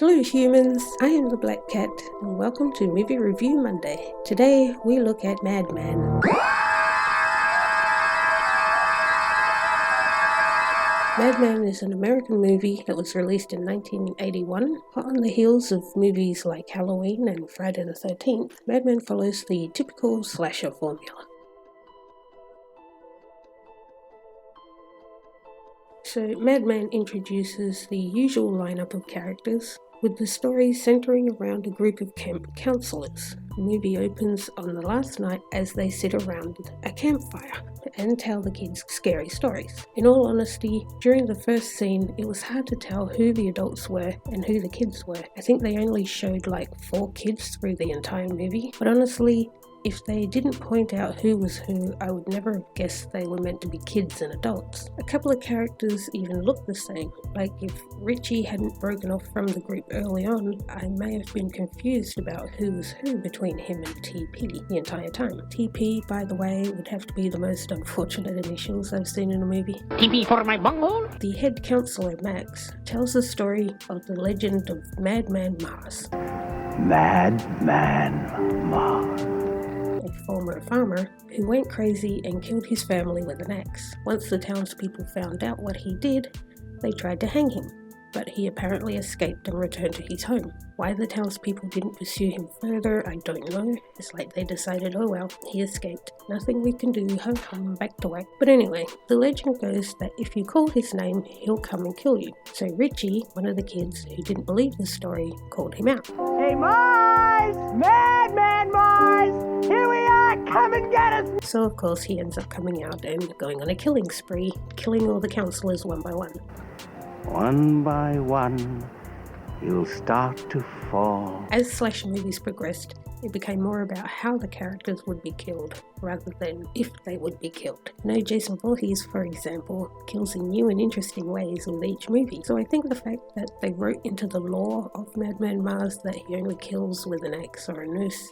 Hello humans, I am the Black Cat and welcome to Movie Review Monday. Today we look at Madman. Madman is an American movie that was released in 1981. Hot on the heels of movies like Halloween and Friday the 13th, Madman follows the typical slasher formula. So Madman introduces the usual lineup of characters, with the story centering around a group of camp counselors. The movie opens on the last night as they sit around a campfire and tell the kids scary stories. In all honesty, during the first scene, it was hard to tell who the adults were and who the kids were. I think they only showed like 4 kids through the entire movie, but honestly, if they didn't point out who was who, I would never have guessed they were meant to be kids and adults. A couple of characters even looked the same, like if Richie hadn't broken off from the group early on, I may have been confused about who was who between him and TP the entire time. TP, by the way, would have to be the most unfortunate initials I've seen in a movie. TP for my bunghole? The head counselor, Max, tells the story of the legend of Madman Mars. Madman Mars. A former farmer who went crazy and killed his family with an axe. Once the townspeople found out what he did, they tried to hang him, but he apparently escaped and returned to his home. Why the townspeople didn't pursue him further, I don't know. It's like they decided, oh well, he escaped. Nothing we can do, ho hum, back to whack. But anyway, the legend goes that if you call his name, he'll come and kill you. So Richie, one of the kids who didn't believe the story, called him out. Hey Mars! Madman Mars! Here we are! Come and get us! So of course he ends up coming out and going on a killing spree, killing all the counselors one by one. One by one, you'll start to fall. As slasher movies progressed, it became more about how the characters would be killed, rather than if they would be killed. You know, Jason Voorhees, for example, kills in new and interesting ways with each movie. So I think the fact that they wrote into the lore of Madman Mars that he only kills with an axe or a noose,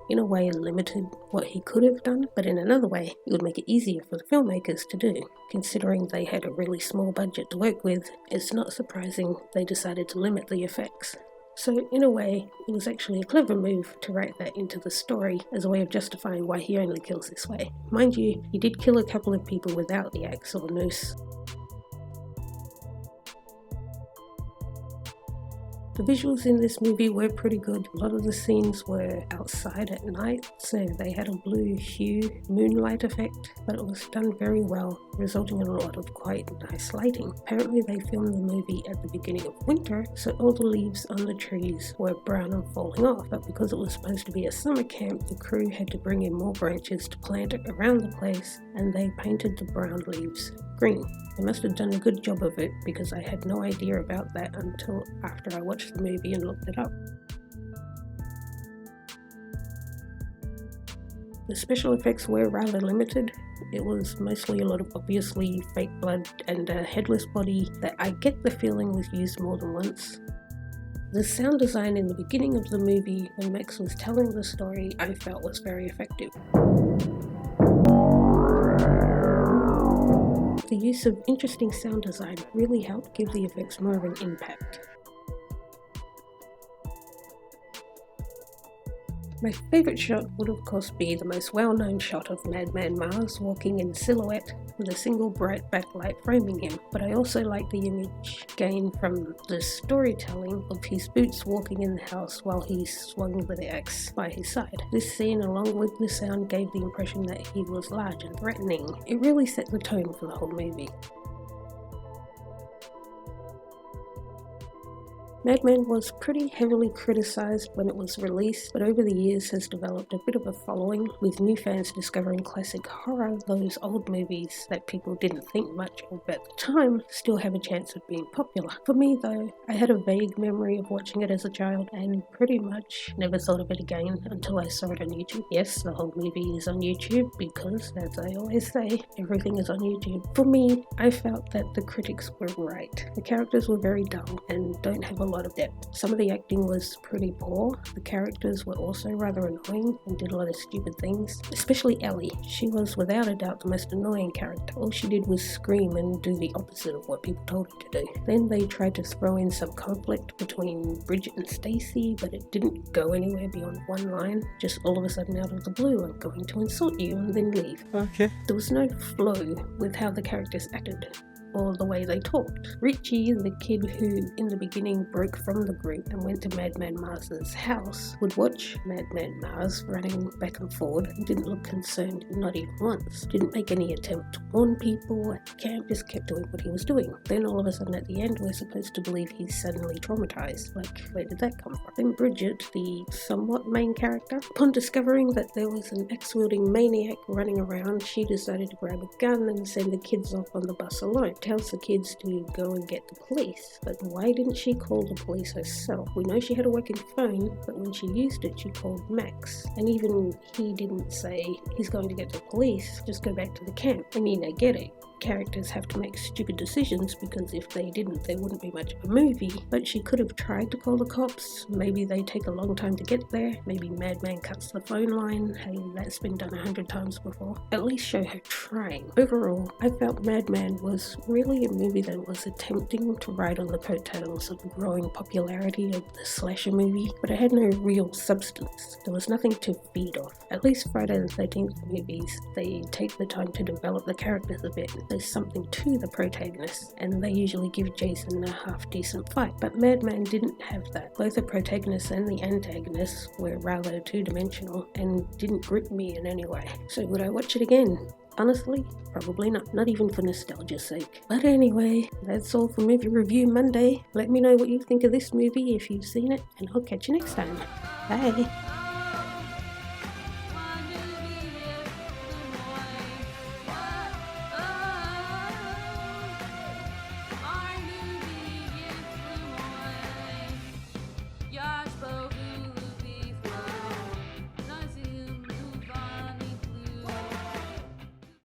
in a way limited what he could have done, but in another way it would make it easier for the filmmakers to do. Considering they had a really small budget to work with, it's not surprising they decided to limit the effects. So in a way, it was actually a clever move to write that into the story as a way of justifying why he only kills this way. Mind you, he did kill a couple of people without the axe or noose. The visuals in this movie were pretty good. A lot of the scenes were outside at night, so they had a blue hue moonlight effect, but it was done very well, resulting in a lot of quite nice lighting. Apparently they filmed the movie at the beginning of winter, so all the leaves on the trees were brown and falling off, but because it was supposed to be a summer camp, the crew had to bring in more branches to plant around the place, and they painted the brown leaves green. They must have done a good job of it because I had no idea about that until after I watched the movie and looked it up. The special effects were rather limited. It was mostly a lot of obviously fake blood and a headless body that I get the feeling was used more than once. The sound design in the beginning of the movie when Max was telling the story I felt was very effective. The use of interesting sound design really helped give the effects more of an impact. My favourite shot would of course be the most well-known shot of Madman Mars walking in silhouette with a single bright backlight framing him, but I also like the image gained from the storytelling of his boots walking in the house while he swung with the axe by his side. This scene, along with the sound, gave the impression that he was large and threatening. It really set the tone for the whole movie. Madman was pretty heavily criticised when it was released, but over the years has developed a bit of a following, with new fans discovering classic horror. Those old movies that people didn't think much of at the time still have a chance of being popular. For me though, I had a vague memory of watching it as a child and pretty much never thought of it again until I saw it on YouTube. Yes, the whole movie is on YouTube because, as I always say, everything is on YouTube. For me, I felt that the critics were right. The characters were very dull and don't have a lot of depth. Some of the acting was pretty poor. The characters were also rather annoying and did a lot of stupid things, especially Ellie. She was without a doubt the most annoying character. All she did was scream and do the opposite of what people told her to do. Then they tried to throw in some conflict between Bridget and Stacy, but it didn't go anywhere beyond one line. Just all of a sudden out of the blue, I'm going to insult you and then leave. Okay. There was no flow with how the characters acted or the way they talked. Richie, the kid who in the beginning broke from the group and went to Madman Mars's house, would watch Madman Mars running back and forward and didn't look concerned, not even once. Didn't make any attempt to warn people at the camp, just kept doing what he was doing. Then all of a sudden at the end we're supposed to believe he's suddenly traumatized. Like, where did that come from? Then Bridget, the somewhat main character, upon discovering that there was an axe-wielding maniac running around, she decided to grab a gun and send the kids off on the bus alone. Tells the kids to go and get the police, but why didn't she call the police herself? We know she had a working phone, but when she used it she called Max, and even he didn't say he's going to get the police, just go back to the camp. I mean, I get it. Characters have to make stupid decisions because if they didn't there wouldn't be much of a movie, but she could have tried to call the cops. Maybe they take a long time to get there, maybe Madman cuts the phone line. Hey, that's been done 100 times before. At least show her trying. Overall, I felt Madman was really a movie that was attempting to ride on the coattails of the growing popularity of the slasher movie, but it had no real substance. There was nothing to feed off. At least Friday the 13th movies, they take the time to develop the characters a bit. There's something to the protagonist, and they usually give Jason a half-decent fight. But Madman didn't have that. Both the protagonist and the antagonist were rather two-dimensional and didn't grip me in any way. So would I watch it again? Honestly, probably not. Not even for nostalgia's sake. But anyway, that's all for Movie Review Monday. Let me know what you think of this movie if you've seen it, and I'll catch you next time. Bye!